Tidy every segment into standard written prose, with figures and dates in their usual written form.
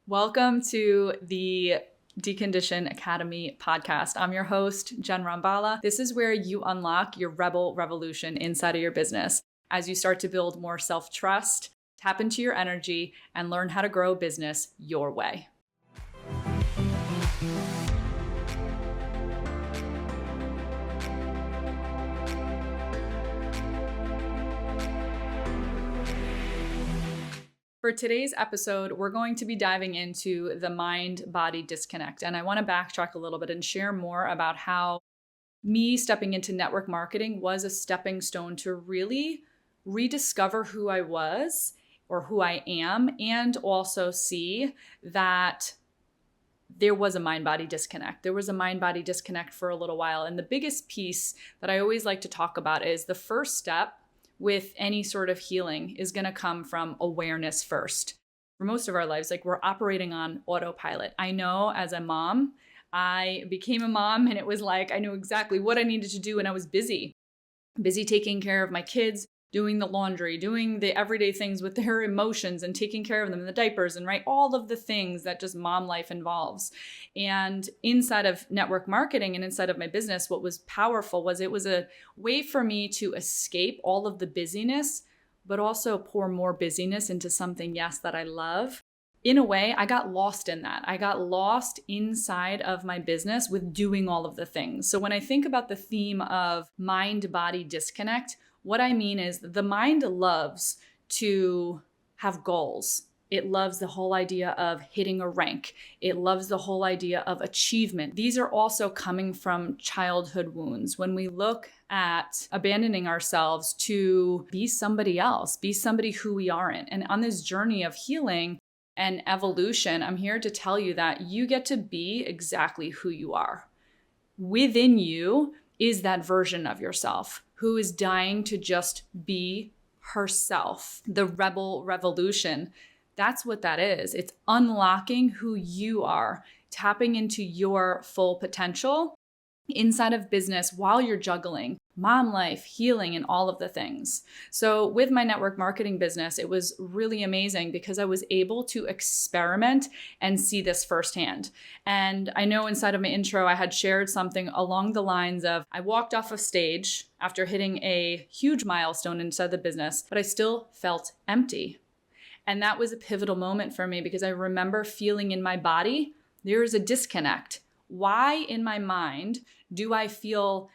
Welcome to the Decondition Academy podcast. I'm your host, Jen Rambala. This is where you unlock your rebel revolution inside of your business as you start to build more self-trust, tap into your energy, and learn how to grow a business your way. For today's episode, we're going to be diving into the mind-body disconnect. And I want to backtrack a little bit and share more about how me stepping into network marketing was a stepping stone to really rediscover who I was or who I am, and also see that there was a mind-body disconnect. There was a mind-body disconnect for a little while. And the biggest piece that I always like to talk about is the first step with any sort of healing is going to come from awareness first. For most of our lives, we're operating on autopilot. I know as a mom, I became a mom and it was like I knew exactly what I needed to do, and I was busy taking care of my kids, doing the laundry, doing the everyday things with their emotions and taking care of them in the diapers and all of the things that just mom life involves. And inside of network marketing and inside of my business, what was powerful was it was a way for me to escape all of the busyness, but also pour more busyness into something, yes, that I love. In a way, I got lost in that. I got lost inside of my business with doing all of the things. So when I think about the theme of mind-body disconnect, what I mean is the mind loves to have goals. It loves the whole idea of hitting a rank. It loves the whole idea of achievement. These are also coming from childhood wounds. When we look at abandoning ourselves to be somebody else, be somebody who we aren't. And on this journey of healing and evolution, I'm here to tell you that you get to be exactly who you are. Within you is that version of yourself who is dying to just be herself. The rebel revolution, that's what that is. It's unlocking who you are, tapping into your full potential inside of business while you're juggling mom life, healing, and all of the things. So with my network marketing business, it was really amazing because I was able to experiment and see this firsthand. And I know inside of my intro, I had shared something along the lines of, I walked off of stage after hitting a huge milestone inside the business, but I still felt empty. And that was a pivotal moment for me because I remember feeling in my body, there is a disconnect. Why in my mind do I feel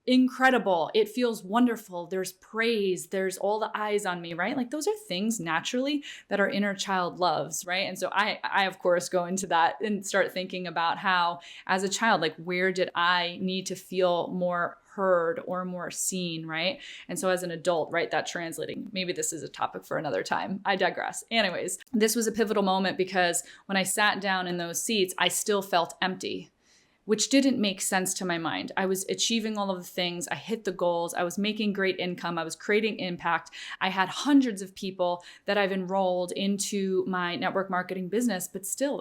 incredible? It feels wonderful. There's praise. There's all the eyes on me, right? Those are things naturally that our inner child loves, right? And so I of course go into that and start thinking about how as a child, where did I need to feel more heard or more seen, right? And so as an adult, right, that translating, maybe this is a topic for another time. I digress. Anyways, this was a pivotal moment because when I sat down in those seats, I still felt empty, which didn't make sense to my mind. I was achieving all of the things. I hit the goals. I was making great income. I was creating impact. I had hundreds of people that I've enrolled into my network marketing business, but still,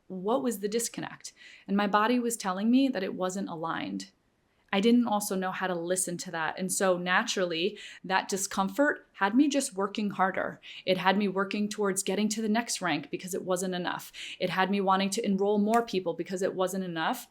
what was the disconnect? And my body was telling me that it wasn't aligned. I didn't also know how to listen to that. And so naturally, that discomfort had me just working harder. It had me working towards getting to the next rank because it wasn't enough. It had me wanting to enroll more people because it wasn't enough.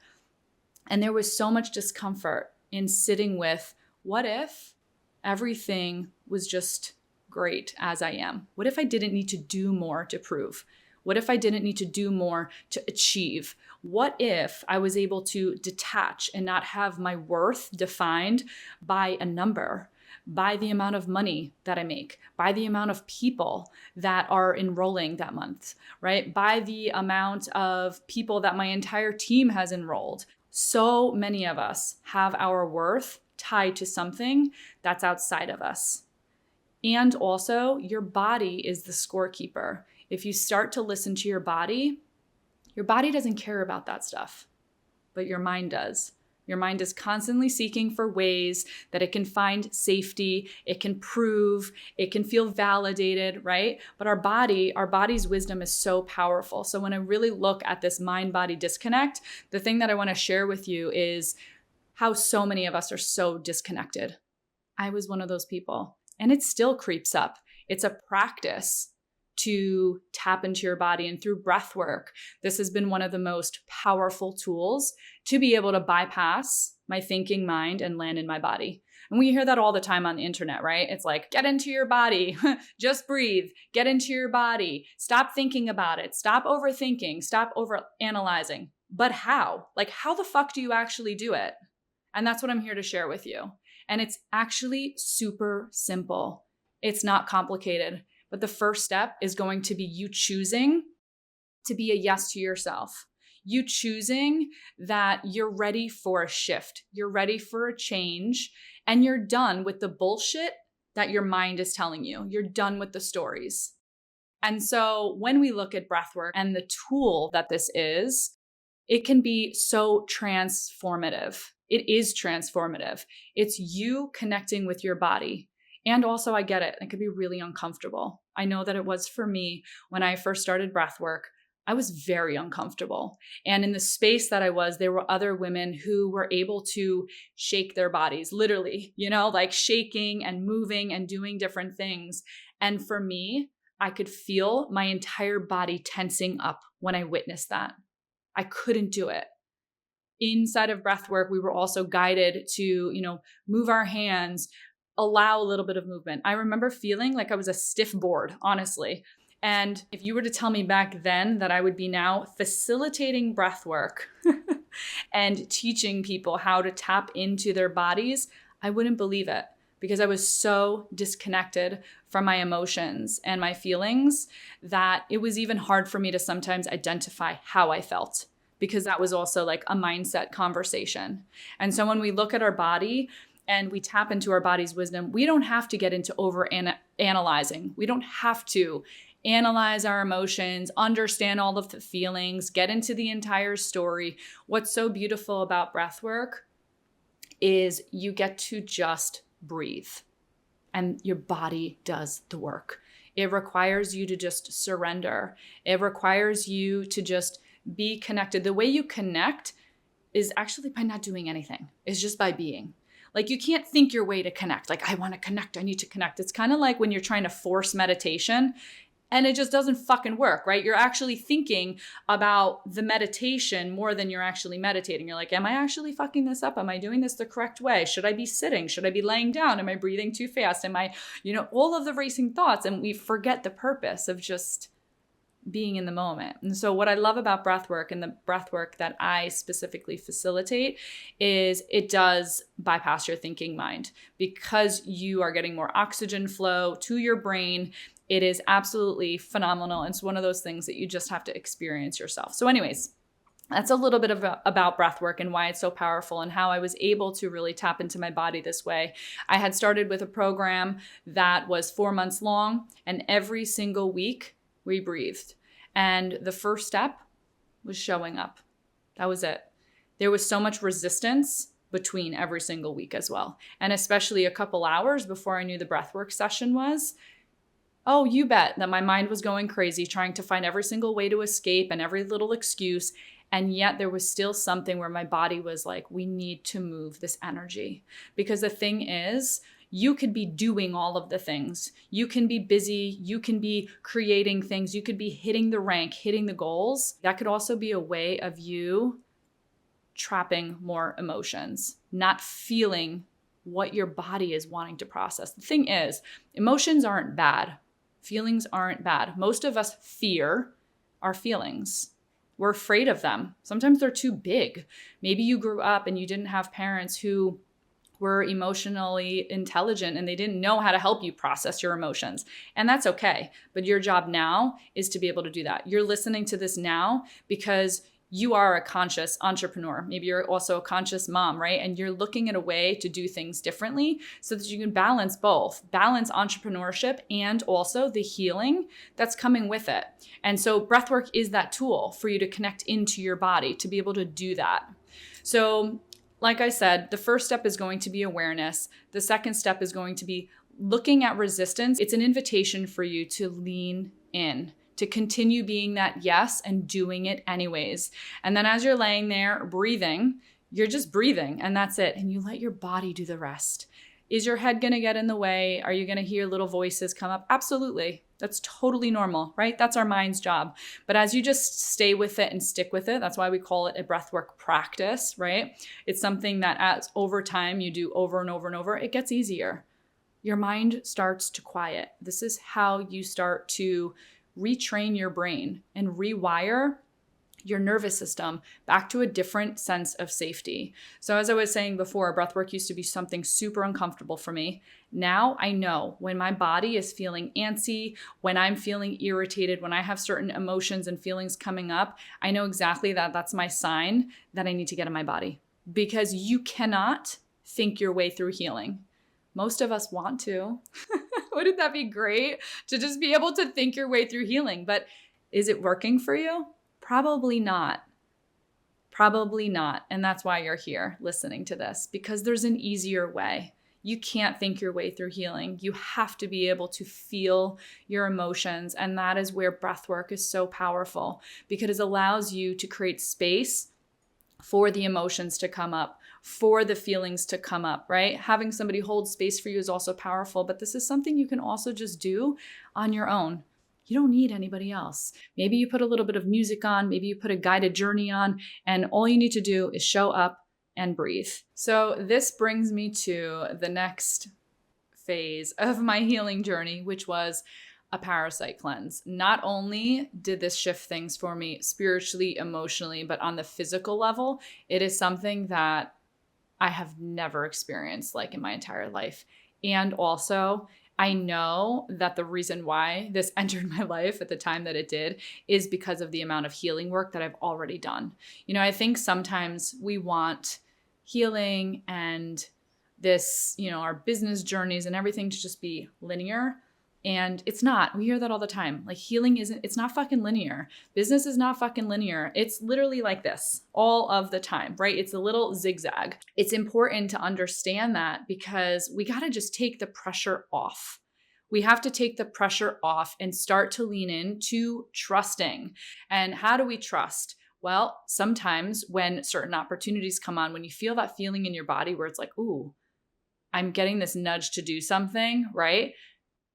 And there was so much discomfort in sitting with, what if everything was just great as I am? What if I didn't need to do more to prove? What if I didn't need to do more to achieve? What if I was able to detach and not have my worth defined by a number, by the amount of money that I make, by the amount of people that are enrolling that month, right? By the amount of people that my entire team has enrolled. So many of us have our worth tied to something that's outside of us. And also, your body is the scorekeeper. If you start to listen to your body doesn't care about that stuff, but your mind does. Your mind is constantly seeking for ways that it can find safety, it can prove, it can feel validated, right? But our body's wisdom is so powerful. So when I really look at this mind-body disconnect, the thing that I want to share with you is how so many of us are so disconnected. I was one of those people, and it still creeps up. It's a practice to tap into your body. And through breath work, this has been one of the most powerful tools to be able to bypass my thinking mind and land in my body. And we hear that all the time on the internet, right? It's like, get into your body, just breathe, get into your body, stop thinking about it, stop overthinking, stop overanalyzing. But how? Like, how the fuck do you actually do it? And that's what I'm here to share with you. And it's actually super simple. It's not complicated. But the first step is going to be you choosing to be a yes to yourself. You choosing that you're ready for a shift. You're ready for a change. And you're done with the bullshit that your mind is telling you. You're done with the stories. And so when we look at breathwork and the tool that this is, it can be so transformative. It is transformative. It's you connecting with your body. And also, I get it. It could be really uncomfortable. I know that it was for me when I first started breathwork. I was very uncomfortable. And in the space that I was, there were other women who were able to shake their bodies, literally, like shaking and moving and doing different things. And for me, I could feel my entire body tensing up when I witnessed that. I couldn't do it. Inside of breathwork, we were also guided to, move our hands, allow a little bit of movement. I remember feeling like I was a stiff board, honestly. And if you were to tell me back then that I would be now facilitating breath work and teaching people how to tap into their bodies, I wouldn't believe it, because I was so disconnected from my emotions and my feelings that it was even hard for me to sometimes identify how I felt, because that was also like a mindset conversation. And so when we look at our body and we tap into our body's wisdom, we don't have to get into analyzing. We don't have to analyze our emotions, understand all of the feelings, get into the entire story. What's so beautiful about breath work is you get to just breathe, and your body does the work. It requires you to just surrender. It requires you to just be connected. The way you connect is actually by not doing anything. It's just by being. Like, you can't think your way to connect. Like, I want to connect. I need to connect. It's kind of like when you're trying to force meditation and it just doesn't fucking work, right? You're actually thinking about the meditation more than you're actually meditating. You're like, am I actually fucking this up? Am I doing this the correct way? Should I be sitting? Should I be laying down? Am I breathing too fast? Am I, all of the racing thoughts, and we forget the purpose of just being in the moment. And so what I love about breathwork, and the breathwork that I specifically facilitate, is it does bypass your thinking mind, because you are getting more oxygen flow to your brain. It is absolutely phenomenal. It's one of those things that you just have to experience yourself. So anyways, that's a little bit about breathwork and why it's so powerful and how I was able to really tap into my body this way. I had started with a program that was 4 months long, and every single week we breathed. And the first step was showing up. That was it. There was so much resistance between every single week as well. And especially a couple hours before I knew the breathwork session was, oh, you bet that my mind was going crazy, trying to find every single way to escape and every little excuse. And yet there was still something where my body was like, we need to move this energy. Because the thing is, you could be doing all of the things. You can be busy. You can be creating things. You could be hitting the rank, hitting the goals. That could also be a way of you trapping more emotions, not feeling what your body is wanting to process. The thing is, emotions aren't bad. Feelings aren't bad. Most of us fear our feelings. We're afraid of them. Sometimes they're too big. Maybe you grew up and you didn't have parents who were emotionally intelligent and they didn't know how to help you process your emotions. And that's okay. But your job now is to be able to do that. You're listening to this now because you are a conscious entrepreneur. Maybe you're also a conscious mom, right? And you're looking at a way to do things differently so that you can balance both, balance entrepreneurship and also the healing that's coming with it. And so breathwork is that tool for you to connect into your body, to be able to do that. So like I said, the first step is going to be awareness. The second step is going to be looking at resistance. It's an invitation for you to lean in, to continue being that yes and doing it anyways. And then as you're laying there breathing, you're just breathing and that's it. And you let your body do the rest. Is your head going to get in the way? Are you going to hear little voices come up? Absolutely. That's totally normal, right? That's our mind's job. But as you just stay with it and stick with it, that's why we call it a breathwork practice, right? It's something that as over time you do over and over and over, it gets easier. Your mind starts to quiet. This is how you start to retrain your brain and rewire your nervous system back to a different sense of safety. So as I was saying before, breathwork used to be something super uncomfortable for me. Now I know when my body is feeling antsy, when I'm feeling irritated, when I have certain emotions and feelings coming up, I know exactly that that's my sign that I need to get in my body, because you cannot think your way through healing. Most of us want to. Wouldn't that be great to just be able to think your way through healing? But is it working for you? Probably not. Probably not. And that's why you're here listening to this, because there's an easier way. You can't think your way through healing. You have to be able to feel your emotions. And that is where breathwork is so powerful, because it allows you to create space for the emotions to come up, for the feelings to come up, right? Having somebody hold space for you is also powerful, but this is something you can also just do on your own. You don't need anybody else. Maybe you put a little bit of music on, maybe you put a guided journey on, and all you need to do is show up and breathe. So this brings me to the next phase of my healing journey, which was a parasite cleanse. Not only did this shift things for me spiritually, emotionally, but on the physical level, it is something that I have never experienced like in my entire life. And also, I know that the reason why this entered my life at the time that it did is because of the amount of healing work that I've already done. You know, I think sometimes we want healing and this, you know, our business journeys and everything to just be linear. And it's not. We hear that all the time. Like healing it's not fucking linear. Business is not fucking linear. It's literally like this all of the time, right? It's a little zigzag. It's important to understand that, because we got to just take the pressure off. We have to take the pressure off and start to lean into trusting. And how do we trust? Well, sometimes when certain opportunities come on, when you feel that feeling in your body where it's like, ooh, I'm getting this nudge to do something, right?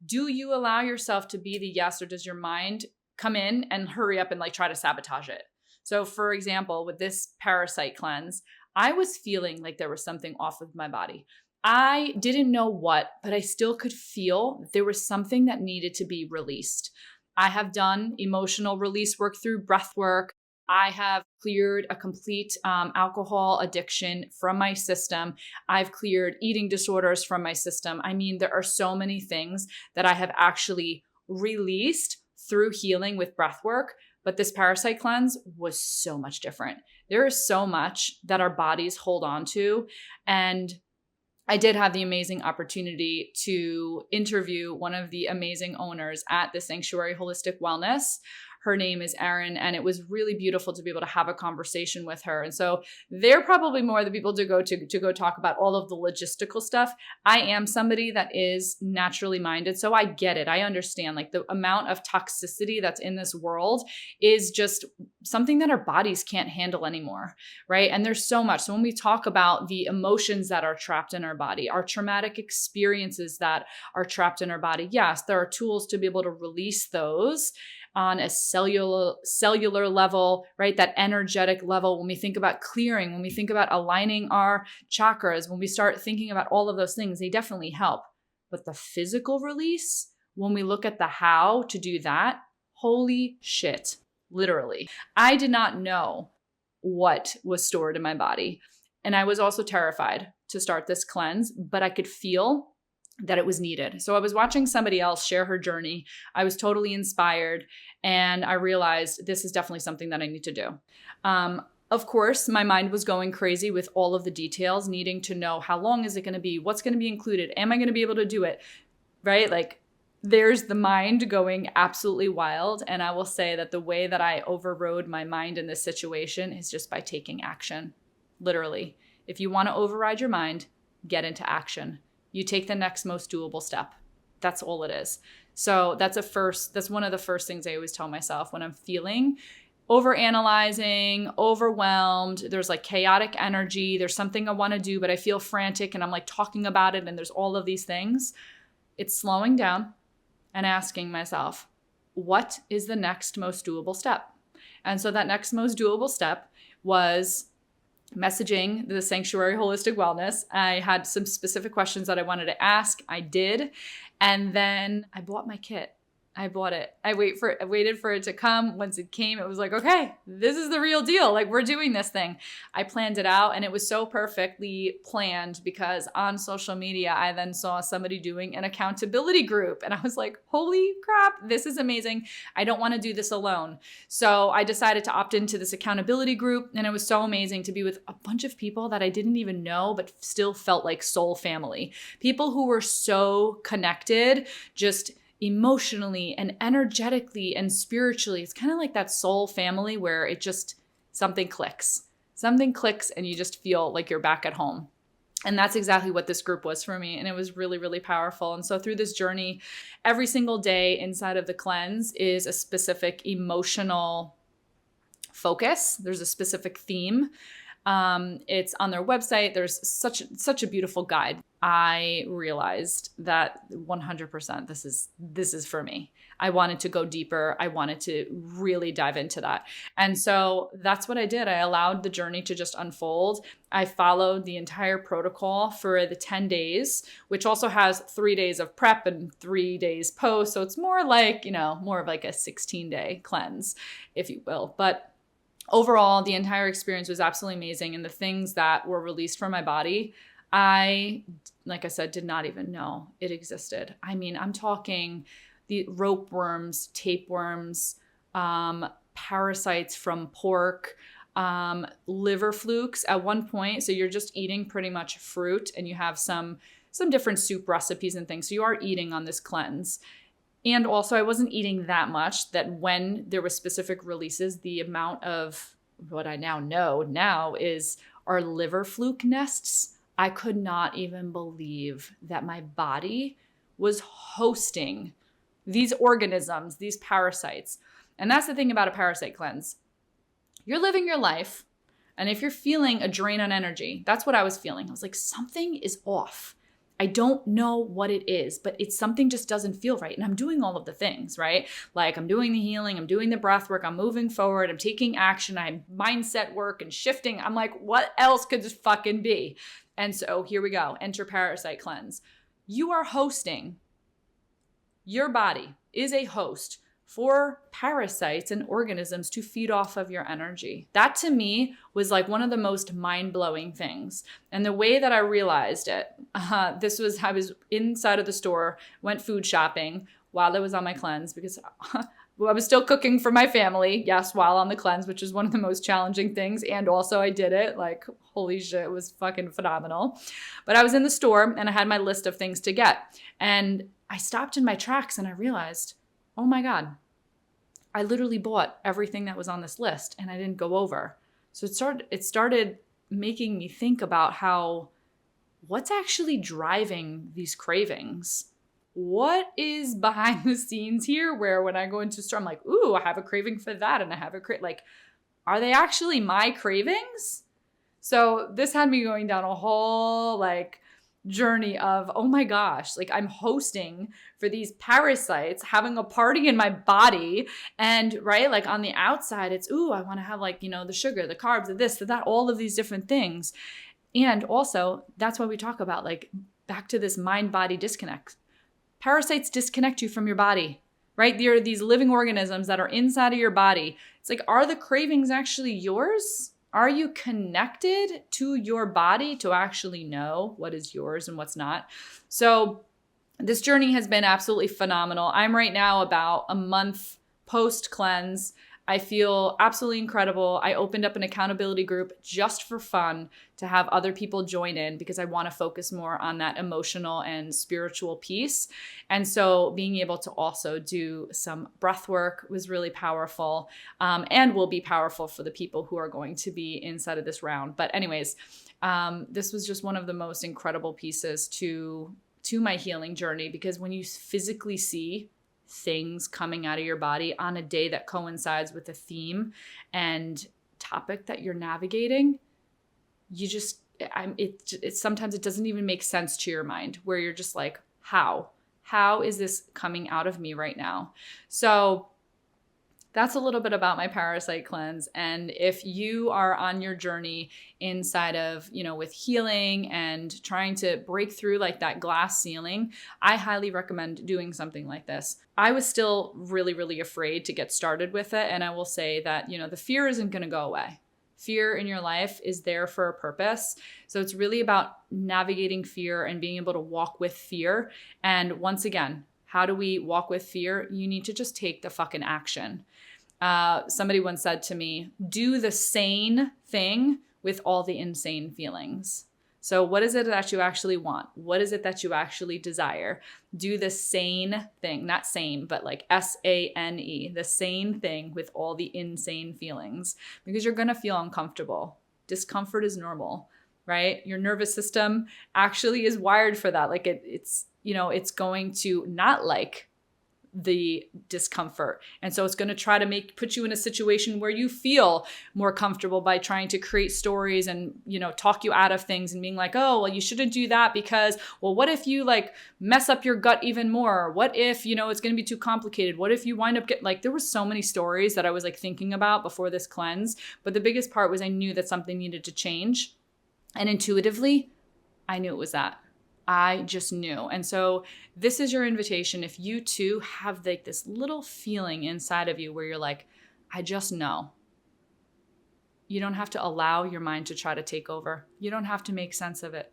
Do you allow yourself to be the yes, or does your mind come in and hurry up and like try to sabotage it? So for example, with this parasite cleanse, I was feeling like there was something off with my body. I didn't know what, but I still could feel there was something that needed to be released. I have done emotional release work through breath work. I have cleared a complete alcohol addiction from my system. I've cleared eating disorders from my system. I mean, there are so many things that I have actually released through healing with breath work. But this parasite cleanse was so much different. There is so much that our bodies hold on to. And I did have the amazing opportunity to interview one of the amazing owners at the Sanctuary Holistic Wellness. Her name is Erin, and it was really beautiful to be able to have a conversation with her. And so they're probably more the people to go talk about all of the logistical stuff. I am somebody that is naturally minded, so I get it. I understand like the amount of toxicity that's in this world is just something that our bodies can't handle anymore, right? And there's so much. So when we talk about the emotions that are trapped in our body, our traumatic experiences that are trapped in our body, yes, there are tools to be able to release those on a cellular level, right? That energetic level. When we think about clearing, when we think about aligning our chakras, when we start thinking about all of those things, they definitely help. But the physical release, when we look at the how to do that, holy shit, literally. I did not know what was stored in my body. And I was also terrified to start this cleanse, but I could feel that it was needed. So I was watching somebody else share her journey. I was totally inspired, and I realized this is definitely something that I need to do. Of course, my mind was going crazy with all of the details, needing to know how long is it going to be? What's going to be included? Am I going to be able to do it? Right? Like there's the mind going absolutely wild. And I will say that the way that I overrode my mind in this situation is just by taking action. Literally. If you want to override your mind, get into action. You take the next most doable step. That's all it is. So that's one of the first things I always tell myself when I'm feeling overanalyzing, overwhelmed. There's like chaotic energy. There's something I want to do, but I feel frantic and I'm like talking about it and there's all of these things. It's slowing down and asking myself, what is the next most doable step? And so that next most doable step was messaging the Sanctuary Holistic Wellness. I had some specific questions that I wanted to ask. I did. And then I bought my kit. I bought it. I waited for it to come. Once it came, it was like, okay, this is the real deal. Like, we're doing this thing. I planned it out, and it was so perfectly planned because on social media, I then saw somebody doing an accountability group, and I was like, holy crap, this is amazing. I don't want to do this alone. So I decided to opt into this accountability group, and it was so amazing to be with a bunch of people that I didn't even know, but still felt like soul family. People who were so connected, just emotionally and energetically and spiritually. It's kind of like that soul family where it just, something clicks and you just feel like you're back at home. And that's exactly what this group was for me. And it was really, really powerful. And so through this journey, every single day inside of the cleanse is a specific emotional focus. There's a specific theme. It's on their website. There's such a beautiful guide. I realized that 100% this is for me. I wanted to go deeper. I wanted to really dive into that. And so that's what I did. I allowed the journey to just unfold. I followed the entire protocol for the 10 days, which also has 3 days of prep and 3 days post. So it's more like, more of like a 16-day cleanse, if you will. But overall, the entire experience was absolutely amazing. And the things that were released from my body, I, like I said, did not even know it existed. I mean, I'm talking the rope worms, tapeworms, parasites from pork, liver flukes at one point. So you're just eating pretty much fruit, and you have some different soup recipes and things. So you are eating on this cleanse. And also, I wasn't eating that much that when there was specific releases, the amount of what I now know is our liver fluke nests. I could not even believe that my body was hosting these organisms, these parasites. And that's the thing about a parasite cleanse. You're living your life, and if you're feeling a drain on energy, that's what I was feeling. I was like, something is off. I don't know what it is, but it's something just doesn't feel right. And I'm doing all of the things, right? Like I'm doing the healing, I'm doing the breath work, I'm moving forward, I'm taking action, I'm mindset work and shifting. I'm like, what else could this fucking be? And so here we go. Enter Parasite Cleanse. You are hosting. Your body is a host for parasites and organisms to feed off of your energy. That to me was like one of the most mind-blowing things. And the way that I realized it, I was inside of the store, went food shopping while I was on my cleanse because I was still cooking for my family, yes, while on the cleanse, which is one of the most challenging things. And also I did it, like, holy shit, it was fucking phenomenal. But I was in the store and I had my list of things to get. And I stopped in my tracks and I realized, oh my God, I literally bought everything that was on this list and I didn't go over. So it started making me think about what's actually driving these cravings? What is behind the scenes here where when I go into a store, I'm like, ooh, I have a craving for that. And I have are they actually my cravings? So this had me going down a whole journey of, oh my gosh, I'm hosting for these parasites, having a party in my body. And right, on the outside, it's, ooh, I want to have the sugar, the carbs, the this, the that, all of these different things. And also that's why we talk about back to this mind-body disconnect. Parasites disconnect you from your body, right? There are these living organisms that are inside of your body. It's are the cravings actually yours? Are you connected to your body to actually know what is yours and what's not? So this journey has been absolutely phenomenal. I'm right now about a month post-cleanse. I feel absolutely incredible. I opened up an accountability group just for fun to have other people join in because I want to focus more on that emotional and spiritual piece. And so being able to also do some breath work was really powerful, and will be powerful for the people who are going to be inside of this round. But anyways, this was just one of the most incredible pieces to my healing journey, because when you physically see things coming out of your body on a day that coincides with a theme and topic that you're navigating, sometimes it doesn't even make sense to your mind, where you're just like, how How is this coming out of me right now? So that's a little bit about my parasite cleanse. And if you are on your journey inside of, with healing and trying to break through like that glass ceiling, I highly recommend doing something like this. I was still really, really afraid to get started with it. And I will say that, the fear isn't going to go away. Fear in your life is there for a purpose. So it's really about navigating fear and being able to walk with fear. And once again, how do we walk with fear? You need to just take the fucking action. Somebody once said to me, do the sane thing with all the insane feelings. So what is it that you actually want? What is it that you actually desire? Do the sane thing, not sane, but like SANE, the sane thing with all the insane feelings, because you're going to feel uncomfortable. Discomfort is normal, right? Your nervous system actually is wired for that. Like it's going to not like the discomfort. And so it's going to try to put you in a situation where you feel more comfortable by trying to create stories and, talk you out of things and being like, oh, well, you shouldn't do that because, well, what if you like mess up your gut even more? What if, it's going to be too complicated? What if you wind up there were so many stories that I was like thinking about before this cleanse. But the biggest part was I knew that something needed to change. And intuitively, I knew it was that. I just knew. And so this is your invitation. If you too have like this little feeling inside of you where you're like, I just know. You don't have to allow your mind to try to take over. You don't have to make sense of it.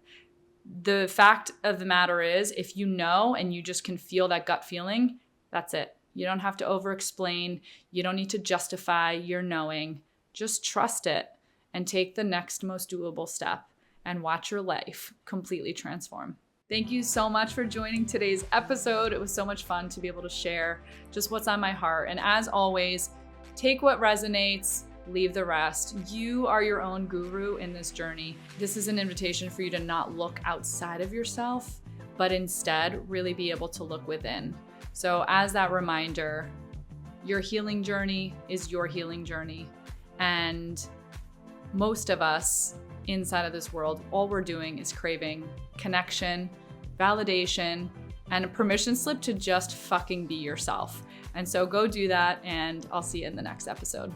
The fact of the matter is, if you know and you just can feel that gut feeling, that's it. You don't have to over-explain. You don't need to justify your knowing. Just trust it and take the next most doable step and watch your life completely transform. Thank you so much for joining today's episode. It was so much fun to be able to share just what's on my heart. And as always, take what resonates, leave the rest. You are your own guru in this journey. This is an invitation for you to not look outside of yourself, but instead really be able to look within. So as that reminder, your healing journey is your healing journey. And most of us inside of this world, all we're doing is craving connection, validation, and a permission slip to just fucking be yourself. And so go do that, and I'll see you in the next episode.